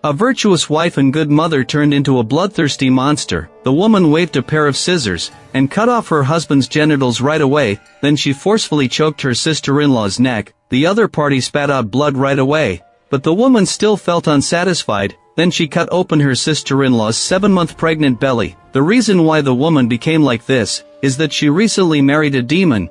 A virtuous wife and good mother turned into a bloodthirsty monster. The woman waved a pair of scissors and cut off her husband's genitals right away, then she forcefully choked her sister-in-law's neck. The other party spat out blood right away, but the woman still felt unsatisfied. Then she cut open her sister-in-law's 7-month pregnant belly. The reason why the woman became like this is that she recently married a demon.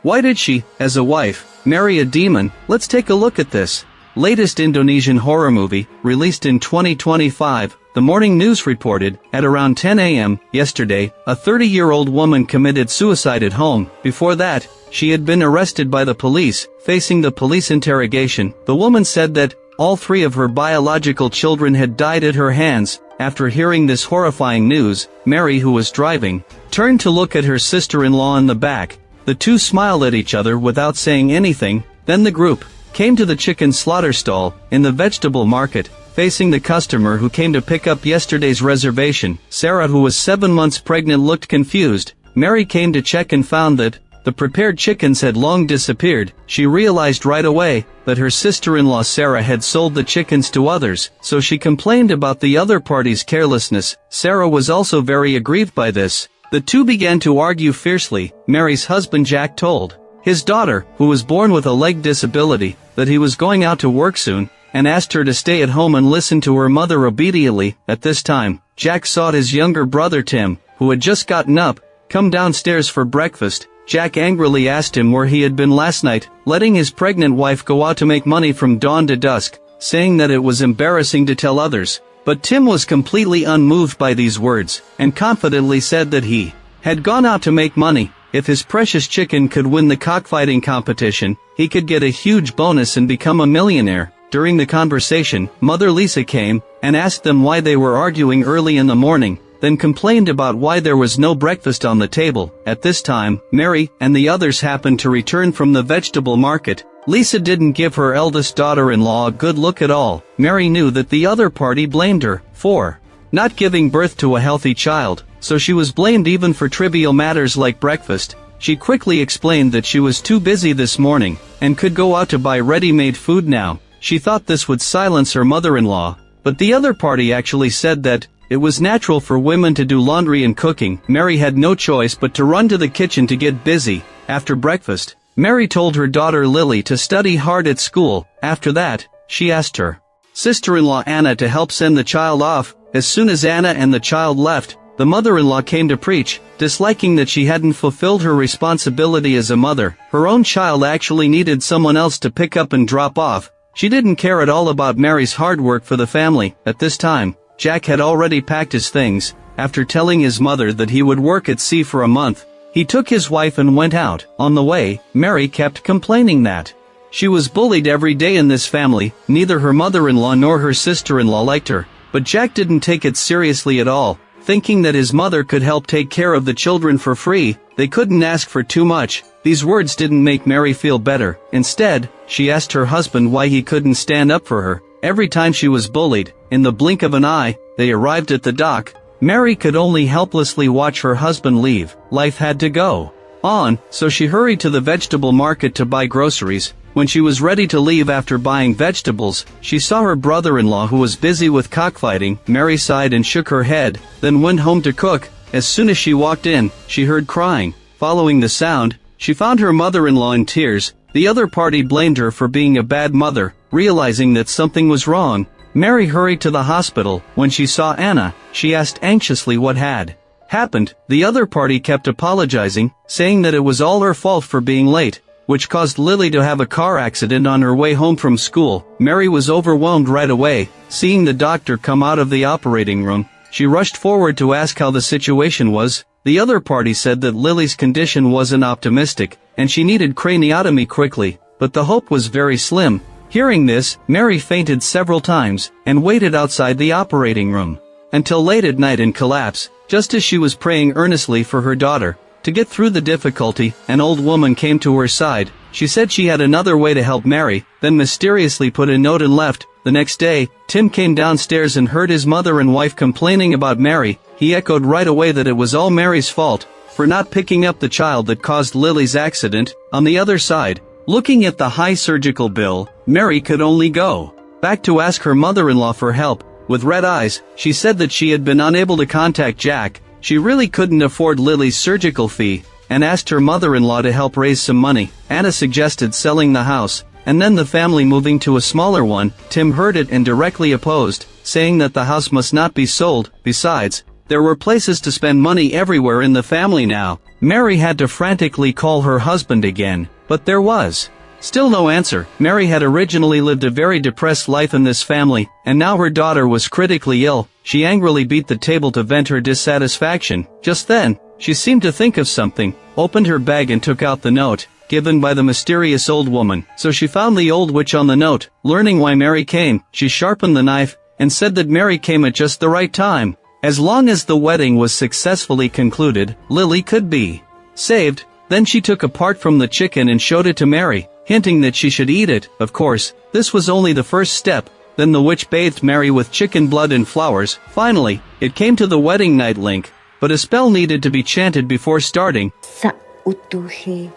Why did she, as a wife, marry a demon? Let's take a look at this. Latest Indonesian horror movie, released in 2025, the morning news reported, at around 10 a.m. yesterday, a 30-year-old woman committed suicide at home. Before that, she had been arrested by the police. Facing the police interrogation, the woman said that all 3 of her biological children had died at her hands. After hearing this horrifying news, Mary, who was driving, turned to look at her sister-in-law in the back. The two smiled at each other without saying anything. Then the group came to the chicken slaughter stall in the vegetable market, facing the customer who came to pick up yesterday's reservation. Sarah, who was 7 months pregnant, looked confused. Mary came to check and found that the prepared chickens had long disappeared. She realized right away that her sister-in-law Sarah had sold the chickens to others, so she complained about the other party's carelessness. Sarah was also very aggrieved by this. The two began to argue fiercely. Mary's husband Jack told his daughter, who was born with a leg disability, that he was going out to work soon, and asked her to stay at home and listen to her mother obediently. At this time, Jack saw his younger brother Tim, who had just gotten up, come downstairs for breakfast. Jack angrily asked him where he had been last night, letting his pregnant wife go out to make money from dawn to dusk, saying that it was embarrassing to tell others. But Tim was completely unmoved by these words, and confidently said that he had gone out to make money. If his precious chicken could win the cockfighting competition, he could get a huge bonus and become a millionaire. During the conversation, Mother Lisa came and asked them why they were arguing early in the morning, then complained about why there was no breakfast on the table. At this time, Mary and the others happened to return from the vegetable market. Lisa didn't give her eldest daughter-in-law a good look at all. Mary knew that the other party blamed her for not giving birth to a healthy child, so she was blamed even for trivial matters like breakfast. She quickly explained that she was too busy this morning and could go out to buy ready-made food now. She thought this would silence her mother-in-law, but the other party actually said that it was natural for women to do laundry and cooking. Mary had no choice but to run to the kitchen to get busy. After breakfast, Mary told her daughter Lily to study hard at school. After that, she asked her sister-in-law Anna to help send the child off. As soon as Anna and the child left, the mother-in-law came to preach, disliking that she hadn't fulfilled her responsibility as a mother. Her own child actually needed someone else to pick up and drop off. She didn't care at all about Mary's hard work for the family. At this time, Jack had already packed his things. After telling his mother that he would work at sea for a month, he took his wife and went out. On the way, Mary kept complaining that she was bullied every day in this family. Neither her mother-in-law nor her sister-in-law liked her, but Jack didn't take it seriously at all. Thinking that his mother could help take care of the children for free, they couldn't ask for too much. These words didn't make Mary feel better. Instead, she asked her husband why he couldn't stand up for her. Every time she was bullied, in the blink of an eye, they arrived at the dock. Mary could only helplessly watch her husband leave. Life had to go on, so she hurried to the vegetable market to buy groceries. When she was ready to leave after buying vegetables, she saw her brother-in-law who was busy with cockfighting. Mary sighed and shook her head, then went home to cook. As soon as she walked in, she heard crying. Following the sound, she found her mother-in-law in tears. The other party blamed her for being a bad mother. Realizing that something was wrong, Mary hurried to the hospital. When she saw Anna, she asked anxiously what had happened. The other party kept apologizing, saying that it was all her fault for being late, which caused Lily to have a car accident on her way home from school. Mary was overwhelmed right away. Seeing the doctor come out of the operating room, she rushed forward to ask how the situation was. The other party said that Lily's condition wasn't optimistic, and she needed craniotomy quickly, but the hope was very slim. Hearing this, Mary fainted several times, and waited outside the operating room until late at night and collapsed. Just as she was praying earnestly for her daughter to get through the difficulty, an old woman came to her side. She said she had another way to help Mary, then mysteriously put a note and left. The next day, Tim came downstairs and heard his mother and wife complaining about Mary. He echoed right away that it was all Mary's fault. for not picking up the child that caused Lily's accident. On the other side, looking at the high surgical bill, Mary could only go back to ask her mother-in-law for help. With red eyes, she said that she had been unable to contact Jack. She really couldn't afford Lily's surgical fee, and asked her mother-in-law to help raise some money. Anna suggested selling the house, and then the family moving to a smaller one. Tim heard it and directly opposed, saying that the house must not be sold. Besides, there were places to spend money everywhere in the family now. Mary had to frantically call her husband again, but there was still no answer. Mary had originally lived a very depressed life in this family, and now her daughter was critically ill. She angrily beat the table to vent her dissatisfaction. Just then, she seemed to think of something, opened her bag and took out the note given by the mysterious old woman. So she found the old witch on the note. Learning why Mary came, she sharpened the knife and said that Mary came at just the right time. As long as the wedding was successfully concluded, Lily could be saved. Then she took a part from the chicken and showed it to Mary, hinting that she should eat it. Of course, this was only the first step. Then the witch bathed Mary with chicken blood and flowers. Finally, it came to the wedding night link, but a spell needed to be chanted before starting. Sa utuhi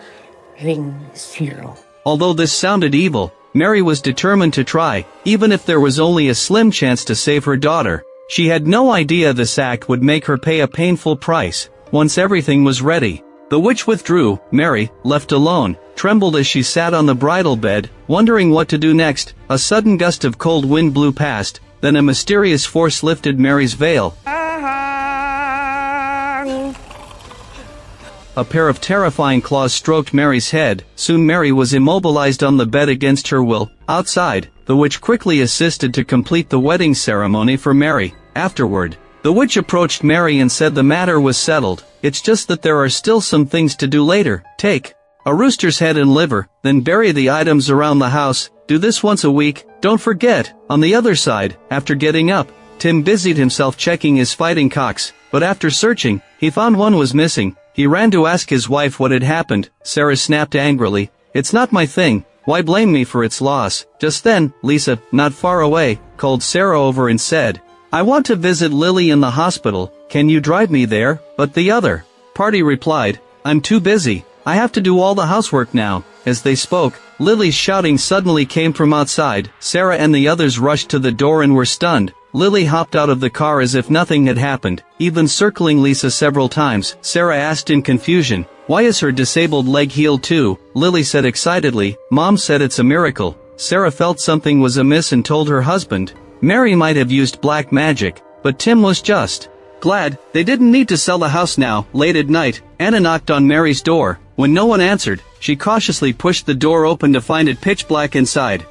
ring zero. Although this sounded evil, Mary was determined to try, even if there was only a slim chance to save her daughter. She had no idea this act would make her pay a painful price. Once everything was ready, the witch withdrew. Mary, left alone, trembled as she sat on the bridal bed, wondering what to do next. A sudden gust of cold wind blew past, then a mysterious force lifted Mary's veil. A pair of terrifying claws stroked Mary's head. Soon Mary was immobilized on the bed against her will. Outside, the witch quickly assisted to complete the wedding ceremony for Mary. Afterward, the witch approached Mary and said the matter was settled. It's just that there are still some things to do later. Take a rooster's head and liver, then bury the items around the house. Do this once a week. Don't forget. On the other side, after getting up, Tim busied himself checking his fighting cocks, but after searching, he found one was missing. He ran to ask his wife what had happened. Sarah snapped angrily, "It's not my thing. Why blame me for its loss?" Just then, Lisa, not far away, called Sarah over and said, "I want to visit Lily in the hospital. Can you drive me there?" But the other party replied, "I'm too busy. I have to do all the housework now." As they spoke, Lily's shouting suddenly came from outside. Sarah and the others rushed to the door and were stunned. Lily hopped out of the car as if nothing had happened, even circling Lisa several times. Sarah asked in confusion, "Why is her disabled leg healed too?" Lily said excitedly, "Mom said it's a miracle." Sarah felt something was amiss and told her husband. Mary might have used black magic, but Tim was just glad they didn't need to sell the house now. Late at night, Anna knocked on Mary's door. When no one answered, she cautiously pushed the door open to find it pitch black inside.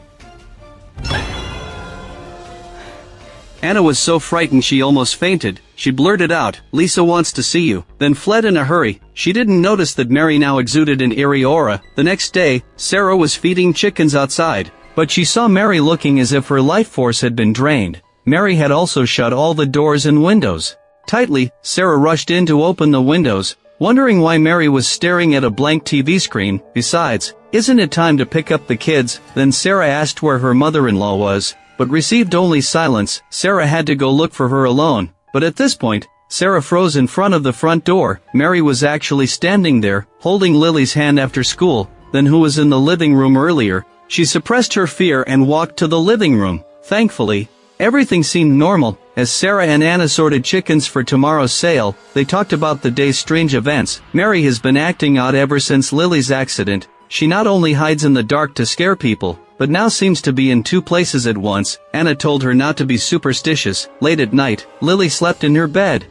Anna was so frightened she almost fainted. She blurted out, "Lisa wants to see you," then fled in a hurry. She didn't notice that Mary now exuded an eerie aura. The next day, Sarah was feeding chickens outside, but she saw Mary looking as if her life force had been drained. Mary had also shut all the doors and windows tightly. Sarah rushed in to open the windows, wondering why Mary was staring at a blank TV screen. Besides, isn't it time to pick up the kids? Then Sarah asked where her mother-in-law was, but received only silence. Sarah had to go look for her alone, but at this point, Sarah froze in front of the front door. Mary was actually standing there, holding Lily's hand after school, then who was in the living room earlier. She suppressed her fear and walked to the living room. Thankfully, everything seemed normal. As Sarah and Anna sorted chickens for tomorrow's sale, they talked about the day's strange events. Mary has been acting odd ever since Lily's accident. She not only hides in the dark to scare people, but now seems to be in two places at once. Anna told her not to be superstitious. Late at night, Lily slept in her bed.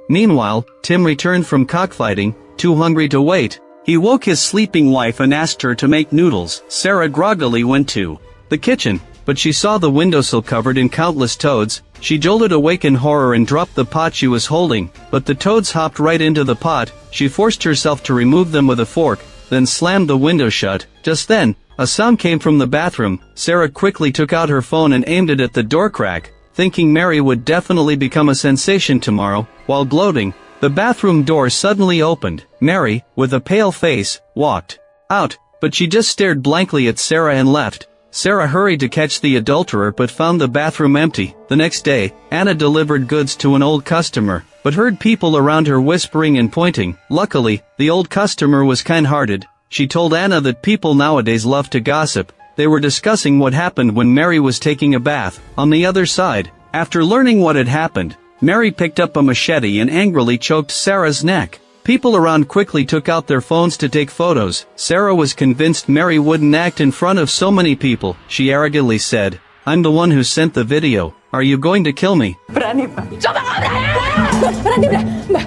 Meanwhile, Tim returned from cockfighting, too hungry to wait. He woke his sleeping wife and asked her to make noodles. Sarah groggily went to the kitchen, but she saw the windowsill covered in countless toads. She jolted awake in horror and dropped the pot she was holding, but the toads hopped right into the pot. She forced herself to remove them with a fork, then slammed the window shut. Just then, a sound came from the bathroom. Sarah quickly took out her phone and aimed it at the door crack, thinking Mary would definitely become a sensation tomorrow. While gloating, the bathroom door suddenly opened. Mary, with a pale face, walked out, but she just stared blankly at Sarah and left. Sarah hurried to catch the adulterer but found the bathroom empty. The next day, Anna delivered goods to an old customer, but heard people around her whispering and pointing. Luckily, the old customer was kind-hearted. She told Anna that people nowadays love to gossip. They were discussing what happened when Mary was taking a bath. On the other side, after learning what had happened, Mary picked up a machete and angrily choked Sarah's neck. People around quickly took out their phones to take photos. Sarah was convinced Mary wouldn't act in front of so many people. She arrogantly said, "I'm the one who sent the video. Are you going to kill me?" Berani ba? Coba ka berani ba?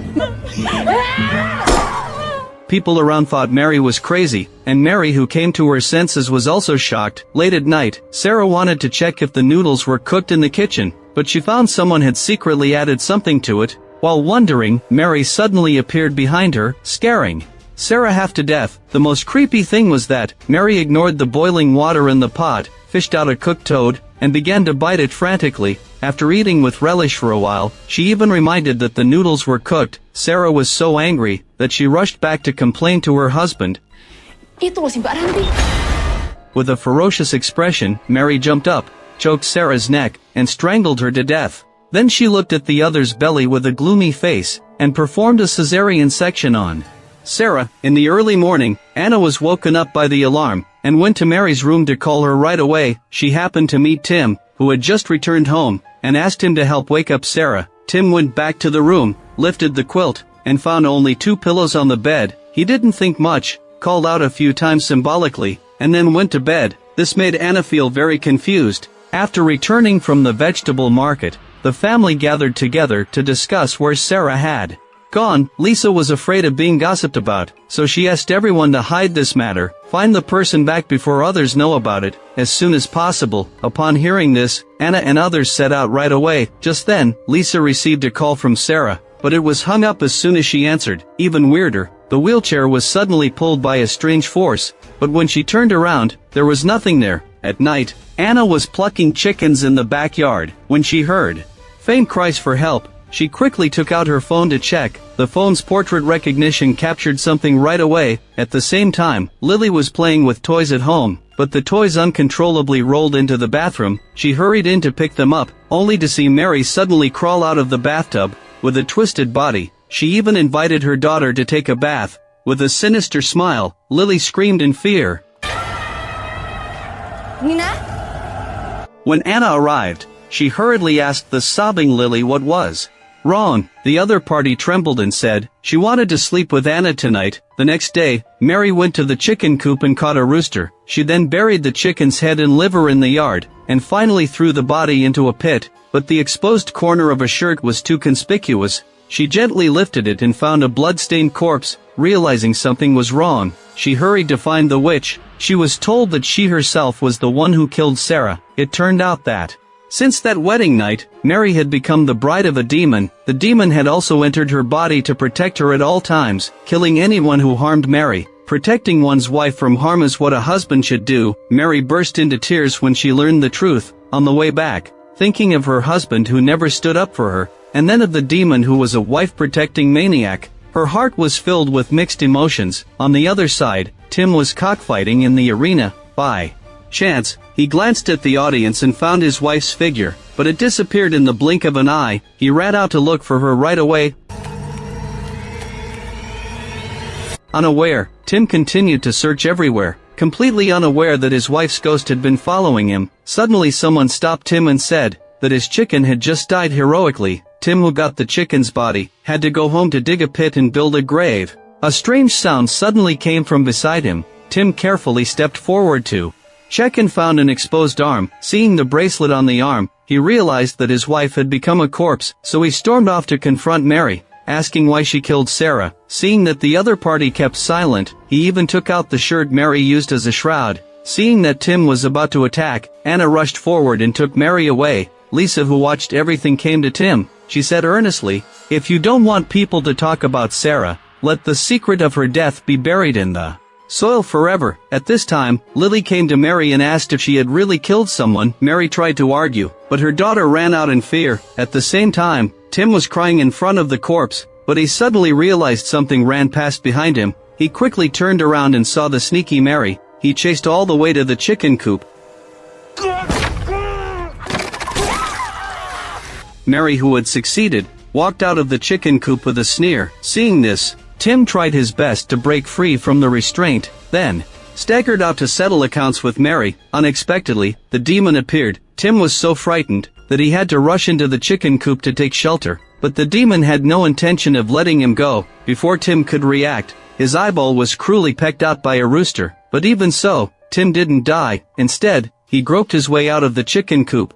People around thought Mary was crazy, and Mary, who came to her senses, was also shocked. Late at night, Sarah wanted to check if the noodles were cooked in the kitchen, but she found someone had secretly added something to it. While wondering, Mary suddenly appeared behind her, scaring Sarah half to death. The most creepy thing was that Mary ignored the boiling water in the pot, fished out a cooked toad, and began to bite it frantically. After eating with relish for a while, she even reminded that the noodles were cooked. Sarah was so angry that she rushed back to complain to her husband. Ito si Mbak Ranti. With a ferocious expression, Mary jumped up, choked Sarah's neck, and strangled her to death. Then she looked at the other's belly with a gloomy face, and performed a cesarean section on Sarah. In the early morning, Anna was woken up by the alarm, and went to Mary's room to call her right away. She happened to meet Tim, who had just returned home, and asked him to help wake up Sarah. Tim went back to the room, lifted the quilt, and found only 2 pillows on the bed. He didn't think much, called out a few times symbolically, and then went to bed. This made Anna feel very confused. After returning from the vegetable market, the family gathered together to discuss where Sarah had gone. Lisa was afraid of being gossiped about, so she asked everyone to hide this matter, find the person back before others know about it, as soon as possible. Upon hearing this, Anna and others set out right away. Just then, Lisa received a call from Sarah, but it was hung up as soon as she answered. Even weirder, the wheelchair was suddenly pulled by a strange force, but when she turned around, there was nothing there. At night, Anna was plucking chickens in the backyard, when she heard faint cries for help. She quickly took out her phone to check. The phone's portrait recognition captured something right away. At the same time, Lily was playing with toys at home, but the toys uncontrollably rolled into the bathroom. She hurried in to pick them up, only to see Mary suddenly crawl out of the bathtub, with a twisted body. She even invited her daughter to take a bath. With a sinister smile, Lily screamed in fear. Nina? When Anna arrived, she hurriedly asked the sobbing Lily what was wrong. The other party trembled and said she wanted to sleep with Anna tonight. The next day, Mary went to the chicken coop and caught a rooster. She then buried the chicken's head and liver in the yard, and finally threw the body into a pit, but the exposed corner of a shirt was too conspicuous. She gently lifted it and found a blood-stained corpse. Realizing something was wrong, she hurried to find the witch. She was told that she herself was the one who killed Sarah. It turned out that since that wedding night, Mary had become the bride of a demon. The demon had also entered her body to protect her at all times, killing anyone who harmed Mary. Protecting one's wife from harm is what a husband should do. Mary burst into tears when she learned the truth. On the way back, thinking of her husband who never stood up for her, and then of the demon who was a wife-protecting maniac, her heart was filled with mixed emotions. On the other side, Tim was cockfighting in the arena. By chance, he glanced at the audience and found his wife's figure, but it disappeared in the blink of an eye. He ran out to look for her right away. Unaware, Tim continued to search everywhere, completely unaware that his wife's ghost had been following him. Suddenly someone stopped Tim and said that his chicken had just died heroically. Tim, who got the chicken's body, had to go home to dig a pit and build a grave. A strange sound suddenly came from beside him. Tim carefully stepped forward to check and found an exposed arm. Seeing the bracelet on the arm, he realized that his wife had become a corpse, so he stormed off to confront Mary, asking why she killed Sarah. Seeing that the other party kept silent, he even took out the shirt Mary used as a shroud. Seeing that Tim was about to attack, Anna rushed forward and took Mary away. Lisa, who watched everything, came to Tim. She said earnestly, "If you don't want people to talk about Sarah, let the secret of her death be buried in the soil forever." At this time, Lily came to Mary and asked if she had really killed someone. Mary tried to argue, but her daughter ran out in fear. At the same time, Tim was crying in front of the corpse, but he suddenly realized something ran past behind him. He quickly turned around and saw the sneaky Mary. He chased all the way to the chicken coop. Mary, who had succeeded, walked out of the chicken coop with a sneer. Seeing this, Tim tried his best to break free from the restraint, then staggered out to settle accounts with Mary. Unexpectedly, the demon appeared. Tim was so frightened that he had to rush into the chicken coop to take shelter, but the demon had no intention of letting him go. Before Tim could react, his eyeball was cruelly pecked out by a rooster, but even so, Tim didn't die. Instead, he groped his way out of the chicken coop.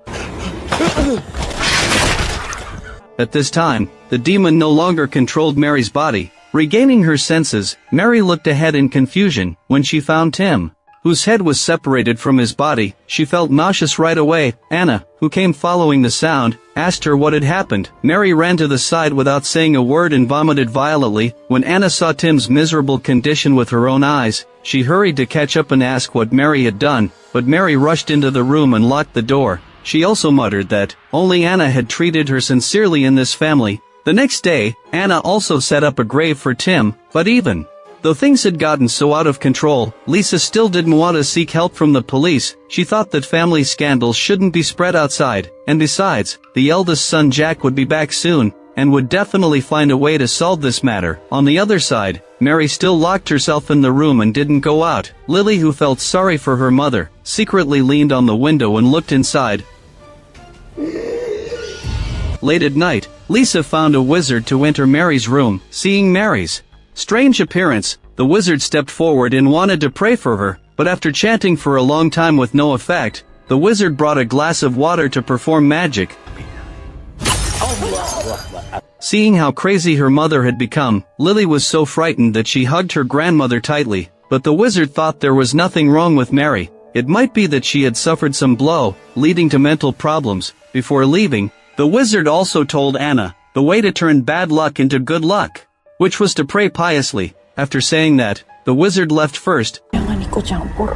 At this time, the demon no longer controlled Mary's body. Regaining her senses, Mary looked ahead in confusion. When she found Tim, whose head was separated from his body, she felt nauseous right away. Anna, who came following the sound, asked her what had happened. Mary ran to the side without saying a word and vomited violently. When Anna saw Tim's miserable condition with her own eyes, she hurried to catch up and ask what Mary had done, but Mary rushed into the room and locked the door. She also muttered that only Anna had treated her sincerely in this family. The next day, Anna also set up a grave for Tim, but even though things had gotten so out of control, Lisa still didn't want to seek help from the police. She thought that family scandals shouldn't be spread outside, and besides, the eldest son Jack would be back soon, and would definitely find a way to solve this matter. On the other side, Mary still locked herself in the room and didn't go out. Lily, who felt sorry for her mother, secretly leaned on the window and looked inside. Late at night, Lisa found a wizard to enter Mary's room. Seeing Mary's strange appearance, the wizard stepped forward and wanted to pray for her, but after chanting for a long time with no effect, the wizard brought a glass of water to perform magic. Seeing how crazy her mother had become, Lily was so frightened that she hugged her grandmother tightly, but the wizard thought there was nothing wrong with Mary. It might be that she had suffered some blow, leading to mental problems. Before leaving, the wizard also told Anna the way to turn bad luck into good luck, which was to pray piously. After saying that, the wizard left first. Jangan ikut campur.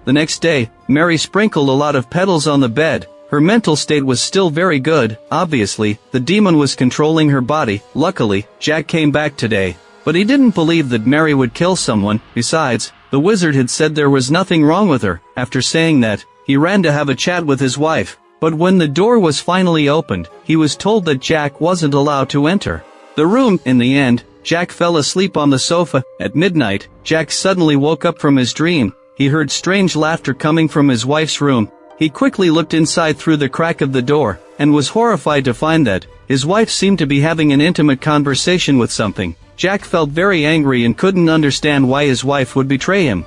The next day, Mary sprinkled a lot of petals on the bed. Her mental state was still very good. Obviously, the demon was controlling her body. Luckily, Jack came back today, but he didn't believe that Mary would kill someone. Besides, the wizard had said there was nothing wrong with her. After saying that, he ran to have a chat with his wife. But when the door was finally opened, he was told that Jack wasn't allowed to enter the room. In the end, Jack fell asleep on the sofa. At midnight, Jack suddenly woke up from his dream. He heard strange laughter coming from his wife's room. He quickly looked inside through the crack of the door, and was horrified to find that his wife seemed to be having an intimate conversation with something. Jack felt very angry and couldn't understand why his wife would betray him.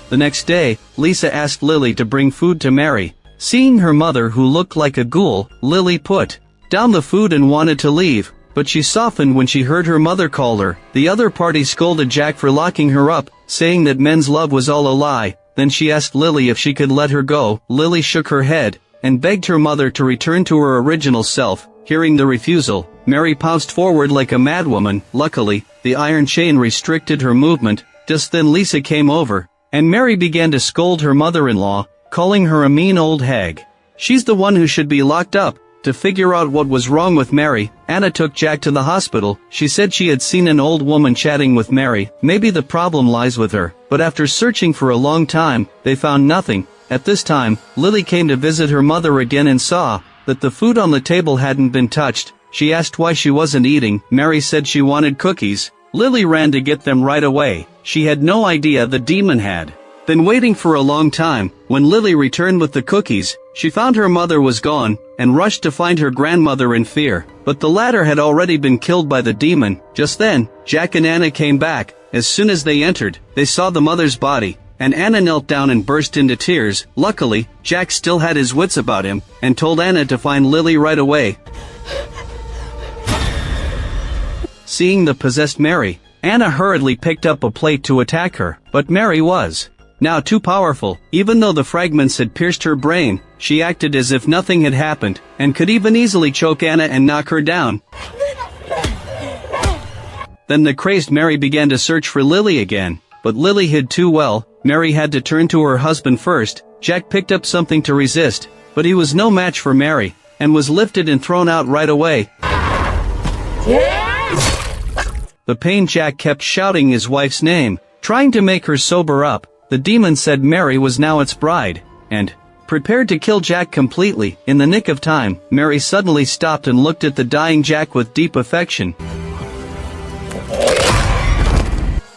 The next day, Lisa asked Lily to bring food to Mary. Seeing her mother, who looked like a ghoul, Lily put down the food and wanted to leave, but she softened when she heard her mother call her. The other party scolded Jack for locking her up, saying that men's love was all a lie. Then she asked Lily if she could let her go. Lily shook her head and begged her mother to return to her original self. Hearing the refusal, Mary pounced forward like a madwoman. Luckily, the iron chain restricted her movement. Just then Lisa came over, and Mary began to scold her mother-in-law, calling her a mean old hag. She's the one who should be locked up. To figure out what was wrong with Mary, Anna took Jack to the hospital. She said she had seen an old woman chatting with Mary. Maybe the problem lies with her. But after searching for a long time, they found nothing. At this time, Lily came to visit her mother again and saw that the food on the table hadn't been touched. She asked why she wasn't eating. Mary said she wanted cookies. Lily ran to get them right away. She had no idea the demon had been waiting for a long time. When Lily returned with the cookies, she found her mother was gone, and rushed to find her grandmother in fear. But the latter had already been killed by the demon. Just then, Jack and Anna came back. As soon as they entered, they saw the mother's body, and Anna knelt down and burst into tears. Luckily, Jack still had his wits about him, and told Anna to find Lily right away. Seeing the possessed Mary, Anna hurriedly picked up a plate to attack her, but Mary was now too powerful. Even though the fragments had pierced her brain, she acted as if nothing had happened, and could even easily choke Anna and knock her down. Then the crazed Mary began to search for Lily again, but Lily hid too well. Mary had to turn to her husband first. Jack picked up something to resist, but he was no match for Mary, and was lifted and thrown out right away. The pain Jack kept shouting his wife's name, trying to make her sober up, the demon said Mary was now its bride, and prepared to kill Jack completely. In the nick of time, Mary suddenly stopped and looked at the dying Jack with deep affection.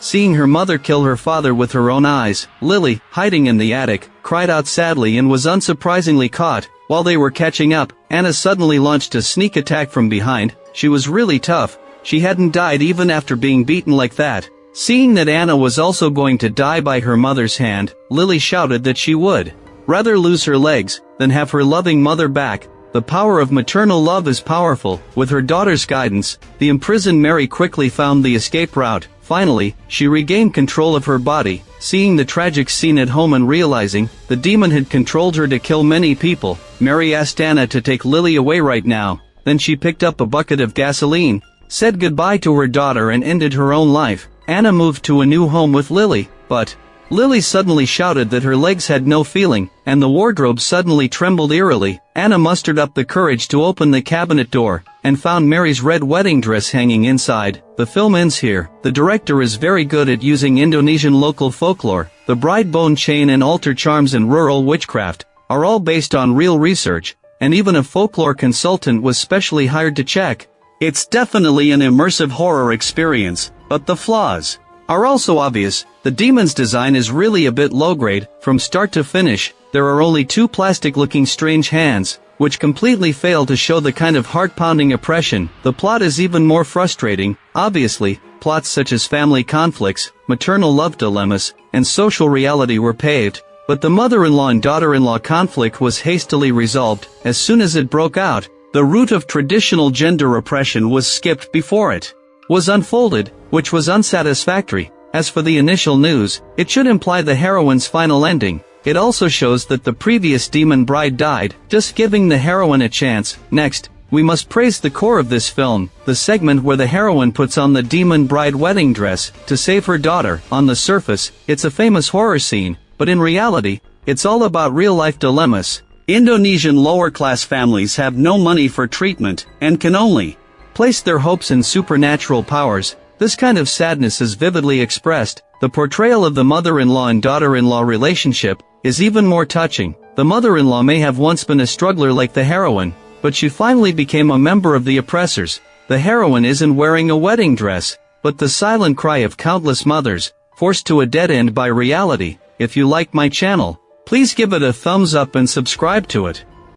Seeing her mother kill her father with her own eyes, Lily, hiding in the attic, cried out sadly and was unsurprisingly caught. While they were catching up, Anna suddenly launched a sneak attack from behind. She was really tough. She hadn't died even after being beaten like that. Seeing that Anna was also going to die by her mother's hand, Lily shouted that she would rather lose her legs than have her loving mother back. The power of maternal love is powerful. With her daughter's guidance, the imprisoned Mary quickly found the escape route. Finally, she regained control of her body. Seeing the tragic scene at home and realizing the demon had controlled her to kill many people, Mary asked Anna to take Lily away right now. Then she picked up a bucket of gasoline, said goodbye to her daughter and ended her own life. Anna moved to a new home with Lily, but Lily suddenly shouted that her legs had no feeling, and the wardrobe suddenly trembled eerily. Anna mustered up the courage to open the cabinet door, and found Mary's red wedding dress hanging inside. The film ends here. The director is very good at using Indonesian local folklore. The bride bone chain and altar charms and rural witchcraft are all based on real research, and even a folklore consultant was specially hired to check. It's definitely an immersive horror experience, but the flaws are also obvious. The demon's design is really a bit low-grade. From start to finish, there are only two plastic-looking strange hands, which completely fail to show the kind of heart-pounding oppression. The plot is even more frustrating. Obviously, plots such as family conflicts, maternal love dilemmas, and social reality were paved, but the mother-in-law and daughter-in-law conflict was hastily resolved. As soon as it broke out, the root of traditional gender oppression was skipped before it was unfolded, which was unsatisfactory. As for the initial news, it should imply the heroine's final ending. It also shows that the previous demon bride died, just giving the heroine a chance. Next, we must praise the core of this film, the segment where the heroine puts on the demon bride wedding dress to save her daughter. On the surface, it's a famous horror scene, but in reality, it's all about real-life dilemmas. Indonesian lower-class families have no money for treatment, and can only place their hopes in supernatural powers. This kind of sadness is vividly expressed. The portrayal of the mother-in-law and daughter-in-law relationship is even more touching. The mother-in-law may have once been a struggler like the heroine, but she finally became a member of the oppressors. The heroine isn't wearing a wedding dress, but the silent cry of countless mothers, forced to a dead end by reality. If you like my channel, please give it a thumbs up and subscribe to it.